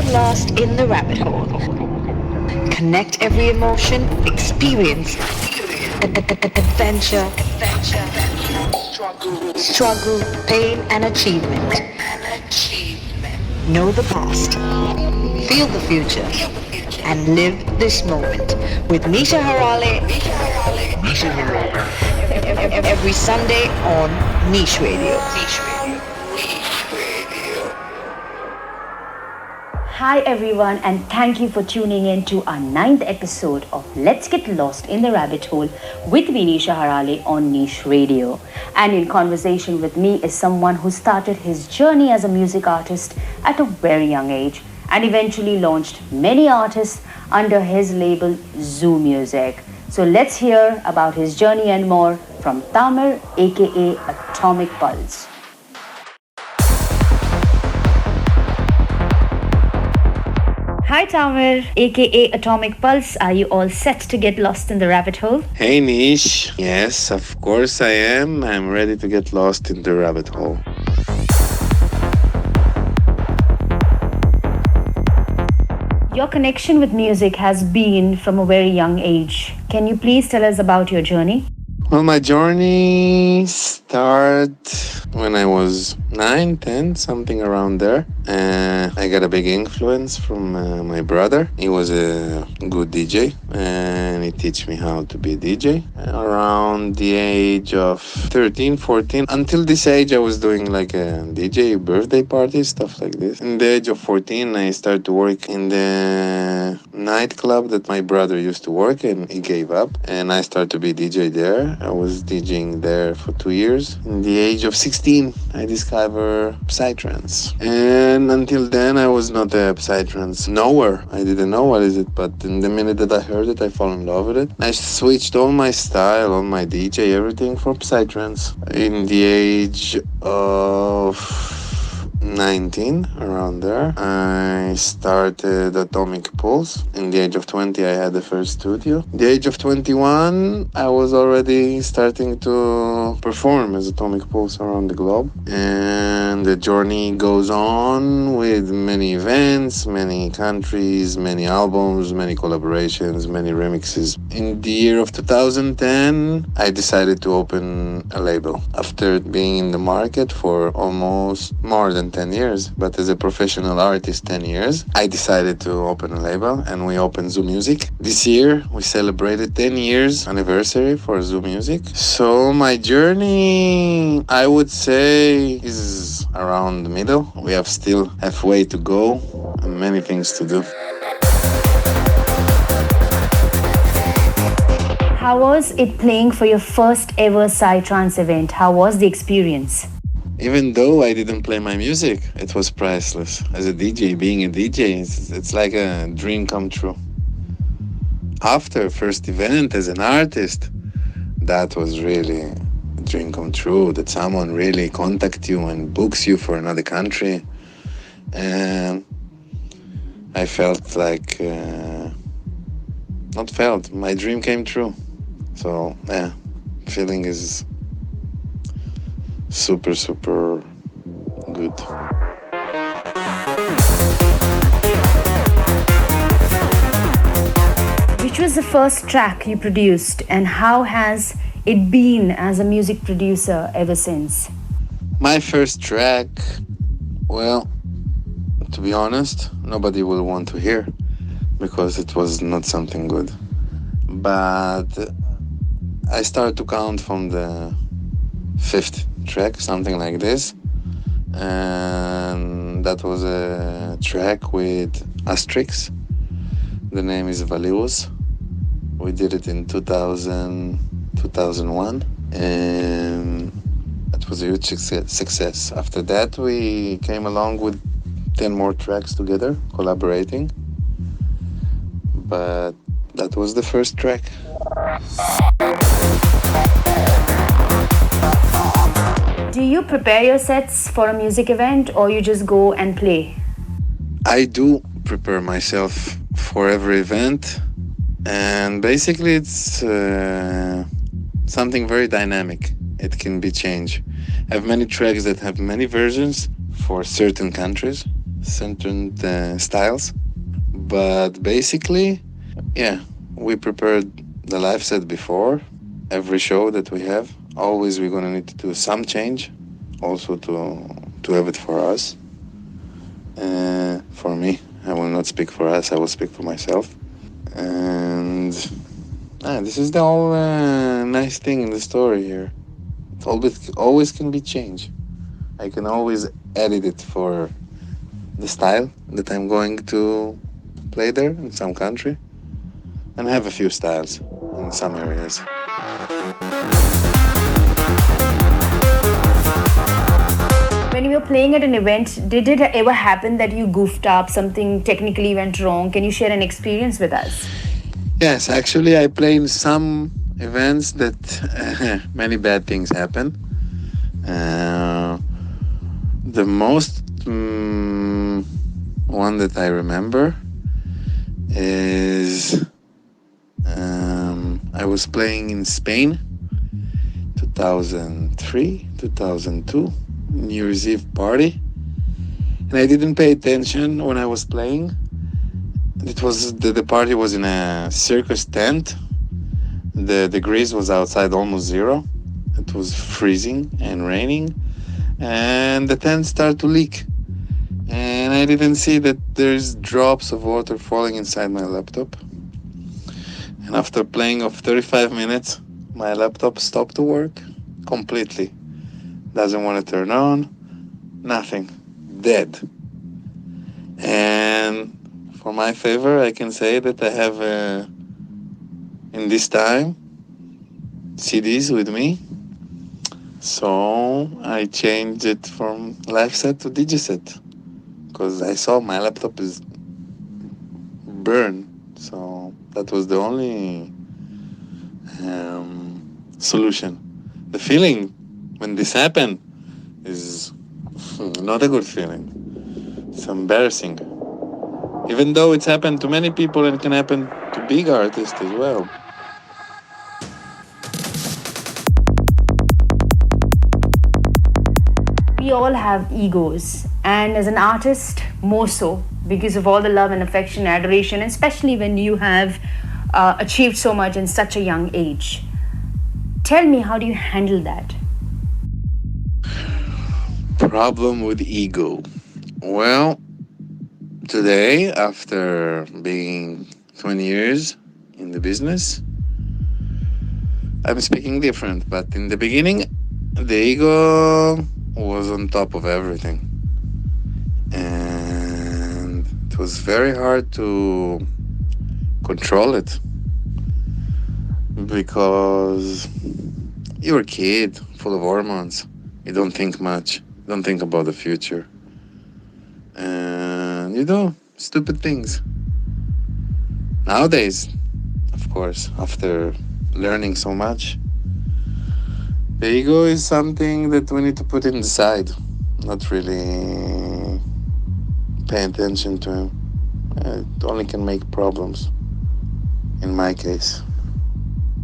get lost in the rabbit hole. Connect every emotion, experience, adventure, struggle, pain, and achievement. Know the past, feel the future, and live this moment with Nisha Haraale every Sunday on Niche Radio. Hi everyone, and thank you for tuning in to our 9th episode of Let's Get Lost in the Rabbit Hole with me, Nisha Haraale, on Niche Radio. And in conversation with me is someone who started his journey as a music artist at a very young age and eventually launched many artists under his label Zoo Music. So let's hear about his journey and more from Tamir, aka Atomic Pulse. Hi Tamir, aka Atomic Pulse. Are you all set to get lost in the rabbit hole? Hey Nish, yes, of course I am. I'm ready to get lost in the rabbit hole. Your connection with music has been from a very young age. Can you please tell us about your journey? Well, my journey started when I was 9, 10, something around there. I got a big influence from my brother. He was a good DJ and he taught me how to be a DJ. Around the age of 13, 14, until this age I was doing like a DJ birthday party, stuff like this. In the age of 14, I started to work in the nightclub that my brother used to work in. He gave up and I started to be DJ there. I was DJing there for 2 years. In the age of 16, I discovered Psytrance. And until then, I was not a Psytrance knower. I didn't know what is it, but in the minute that I heard it, I fell in love with it. I switched all my style, all my DJ, everything for Psytrance. In the age of 19, around there, I started Atomic Pulse. In the age of 20, I had the first studio. In the age of 21, I was already starting to perform as Atomic Pulse around the globe. And the journey goes on with many events, many countries, many albums, many collaborations, many remixes. In the year of 2010, I decided to open a label. After being in the market for almost more than 10 years, but as a professional artist 10 years, I decided to open a label and we opened Zoo Music. This year we celebrated 10 years anniversary for Zoo Music. So my journey, I would say, is around the middle. We have still halfway to go and many things to do. How was it playing for your first ever Psytrance event? How was the experience? Even though I didn't play my music, it was priceless. As a DJ, being a DJ, it's like a dream come true. After first event as an artist, that was really a dream come true, that someone really contacts you and books you for another country. And I felt like, my dream came true. So, yeah, feeling is super, super good. Which was the first track you produced and how has it been as a music producer ever since? My first track, well, to be honest, nobody will want to hear because it was not something good. But I started to count from the 5th track, something like this, and that was a track with Asterix. The name is Valius. We did it in 2001, and it was a huge success. After that, we came along with 10 more tracks together, collaborating, but that was the first track. Do you prepare your sets for a music event or you just go and play? I do prepare myself for every event, and basically it's something very dynamic. It can be changed. I have many tracks that have many versions for certain countries, certain styles. But basically, yeah, we prepared the live set before every show that we have. Always we're gonna need to do some change, also to have it for us. For me, I will not speak for us. I will speak for myself. And this is the whole nice thing in the story here. It always can be changed. I can always edit it for the style that I'm going to play there in some country, and have a few styles in some areas. When you were playing at an event, did it ever happen that you goofed up, something technically went wrong? Can you share an experience with us? Yes, actually, I play in some events that many bad things happen. Uh, the most one that I remember is I was playing in Spain, 2003, 2002, New Year's Eve party, and I didn't pay attention when I was playing. It was the party was in a circus tent. The degrees was outside almost zero. It was freezing and raining, and the tent started to leak. And I didn't see that there's drops of water falling inside my laptop. And after playing of 35 minutes, my laptop stopped to work completely. Doesn't want to turn on, nothing, dead. And for my favor, I can say that I have in this time CDs with me. So I changed it from live set to digiset because I saw my laptop is burned. So that was the only solution. The feeling when this happened is not a good feeling. It's embarrassing. Even though it's happened to many people and can happen to big artists as well. We all have egos, and as an artist, more so because of all the love and affection, adoration, especially when you have achieved so much in such a young age. Tell me, how do you handle that? Problem with ego. Well, today, after being 20 years in the business, I'm speaking different. But in the beginning, the ego was on top of everything. And it was very hard to control it because you're a kid full of hormones. You don't think much. Don't think about the future. And you do stupid things. Nowadays, of course, after learning so much, the ego is something that we need to put inside, not really pay attention to him. It only can make problems, in my case.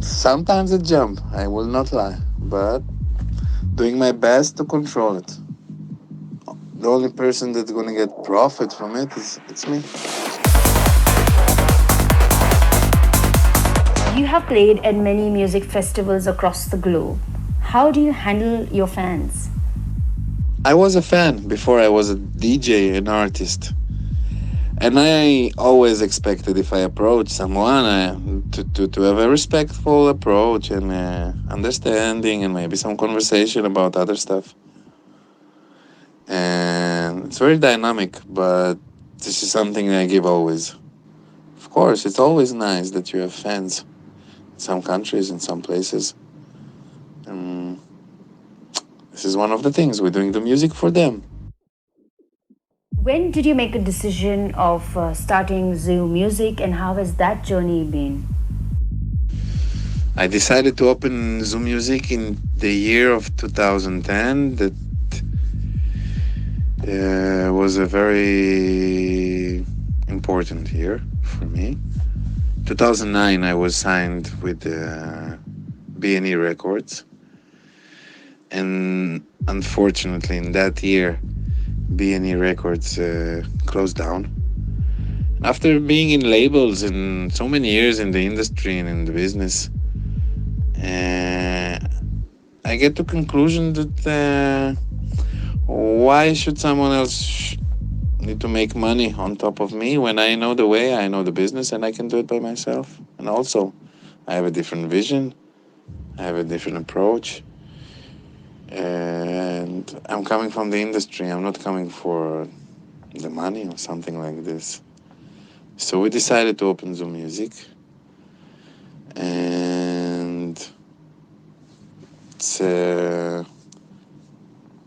Sometimes it jump, I will not lie, but doing my best to control it. The only person that's gonna get profit from it is it's me. You have played at many music festivals across the globe. How do you handle your fans? I was a fan before I was a DJ, an artist. And I always expected if I approach someone to have a respectful approach and understanding and maybe some conversation about other stuff. And it's very dynamic, but this is something I give always. Of course, it's always nice that you have fans in some countries, in some places. This is one of the things we're doing the music for them. When did you make a decision of starting Zoo Music, and how has that journey been? I decided to open Zoom Music in the year of 2010. That was a very important year for me. 2009, I was signed with B&E Records. And unfortunately, in that year, B&E Records closed down. After being in labels and so many years in the industry and in the business, uh, I get to conclusion that why should someone else need to make money on top of me when I know the way, I know the business, and I can do it by myself. And also, I have a different vision, I have a different approach, and I'm coming from the industry. I'm not coming for the money or something like this. So we decided to open Zoom Music, and it's a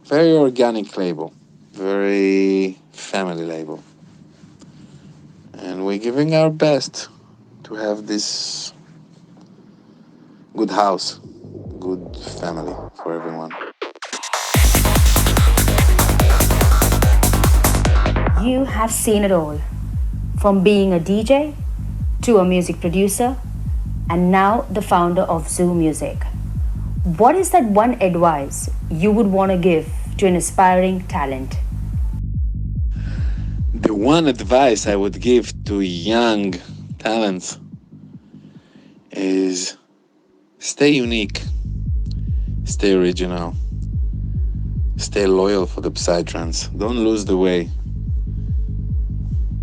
very organic label, very family label, and we're giving our best to have this good house, good family for everyone. You have seen it all, from being a DJ to a music producer and now the founder of Zoo Music. What is that one advice you would want to give to an aspiring talent? The one advice I would give to young talents is stay unique, stay original, stay loyal for the psytrance. Don't lose the way.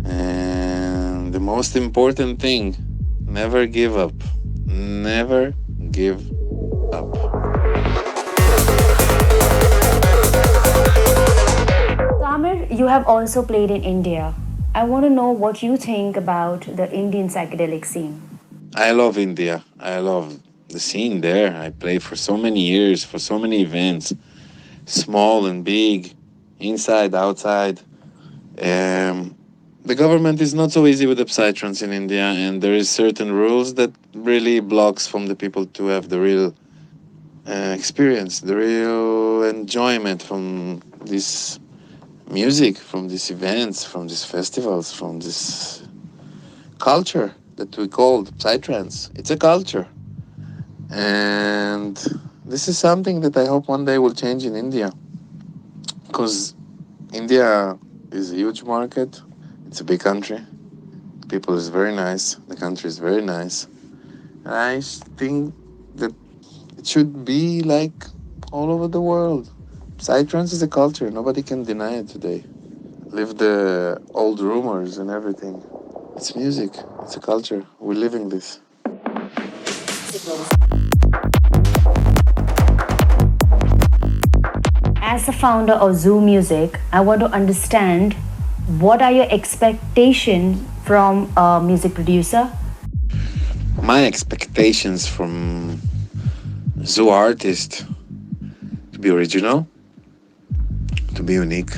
And the most important thing, never give up. Never give up. Tamir, you have also played in India. I want to know what you think about the Indian psychedelic scene. I love India. I love the scene there. I played for so many years, for so many events, small and big, inside, outside. The government is not so easy with the psytrance in India, and there is certain rules that really blocks from the people to have the real experience, the real enjoyment from this music, from these events, from these festivals, from this culture that we call psytrance. It's a culture, and this is something that I hope one day will change in India, because India is a huge market. It's a big country. People is very nice. The country is very nice. And I think that it should be like all over the world. Psytrance is a culture. Nobody can deny it today. Leave the old rumors and everything. It's music. It's a culture. We're living this. As the founder of Zoo Music, I want to understand what are your expectations from a music producer? My expectations from zoo artist to be original, to be unique.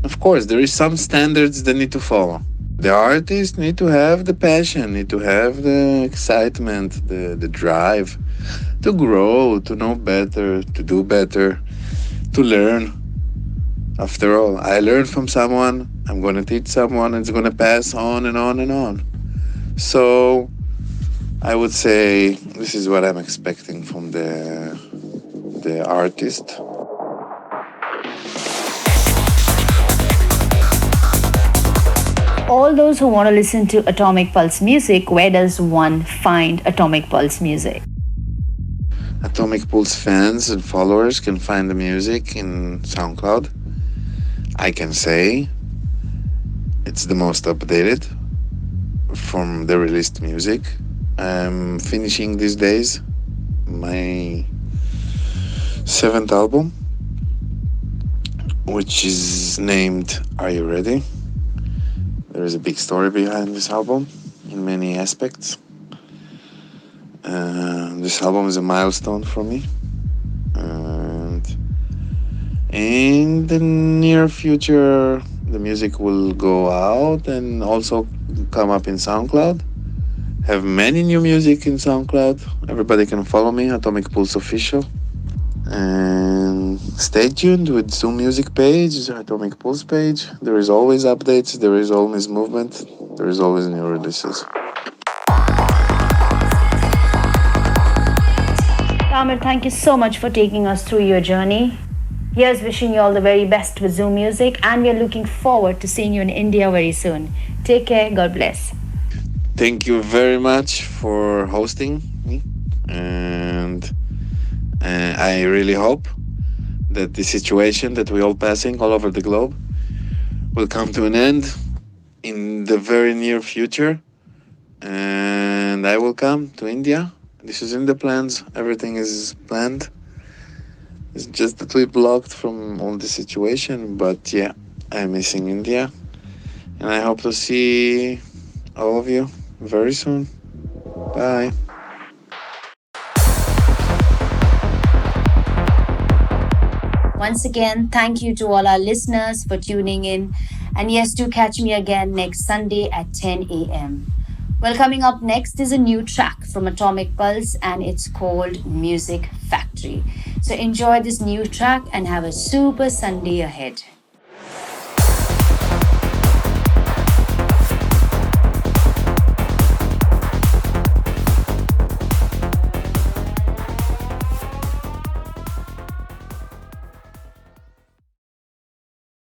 Of course, there is some standards they need to follow. The artists need to have the passion, need to have the excitement, the drive to grow, to know better, to do better, to learn. After all, I learned from someone, I'm going to teach someone, and it's going to pass on and on and on. So I would say this is what I'm expecting from the artist. All those who want to listen to Atomic Pulse music, where does one find Atomic Pulse music? Atomic Pulse fans and followers can find the music in SoundCloud. I can say it's the most updated from the released music. I'm finishing these days my 7th album, which is named Are You Ready? There is a big story behind this album in many aspects. This album is a milestone for me. And in the near future, the music will go out and also come up in SoundCloud. Have many new music in SoundCloud. Everybody can follow me, Atomic Pulse Official. And stay tuned with Zoom Music page, Atomic Pulse page. There is always updates, there is always movement, there is always new releases. Tamir, thank you so much for taking us through your journey. Here's wishing you all the very best with Zoom Music, and we are looking forward to seeing you in India very soon. Take care. God bless. Thank you very much for hosting me, and I really hope that the situation that we're all passing all over the globe will come to an end in the very near future, and I will come to India. This is in the plans. Everything is planned. It's just that we blocked from all the situation, but yeah, I'm missing India, and I hope to see all of you very soon. Bye. Once again, thank you to all our listeners for tuning in. And yes, do catch me again next Sunday at 10 a.m. Well, coming up next is a new track from Atomic Pulse, and it's called Music Factory. So enjoy this new track and have a super Sunday ahead.